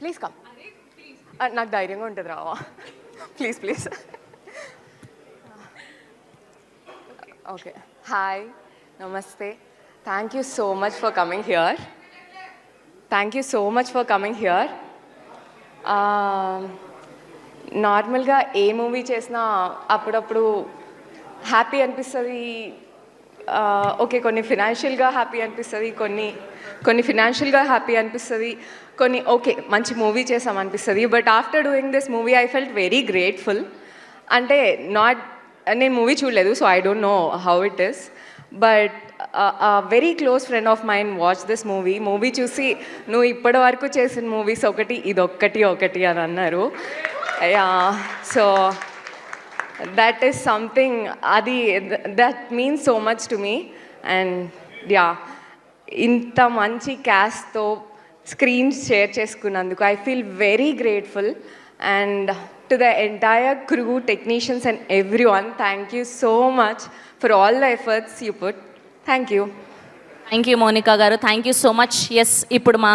Please come. నాకు ధైర్యంగా ఉంటుంది రావా. Please please. ఓకే, హాయ్, నమస్తే. Thank you so much for coming here. నార్మల్గా ఏ మూవీ చేసినా అప్పుడప్పుడు హ్యాపీ అనిపిస్తుంది. ఓకే, కొన్ని ఫినాన్షియల్గా హ్యాపీ అనిపిస్తుంది, కొన్ని ఫినాన్షియల్గా హ్యాపీ అనిపిస్తుంది, కొన్ని ఓకే మంచి మూవీ చేసామనిపిస్తుంది. But after doing this movie I felt very grateful. అంటే నేను మూవీ చూడలేదు, so I don't know how it is. But very close friend of mine watch this movie చూసి నువ్వు ఇప్పటి వరకు చేసిన మూవీస్ ఒకటి అని అన్నారు. So that is something that means so much to me. And yeah, ఇంత మంచి క్యాస్ట్తో స్క్రీన్స్ షేర్ చేసుకున్నందుకు I feel very grateful. And to the entire crew, technicians and everyone, thank you so much for all the efforts you put. Thank you Monica గారు, thank you so much. Yes, ఇప్పుడు మా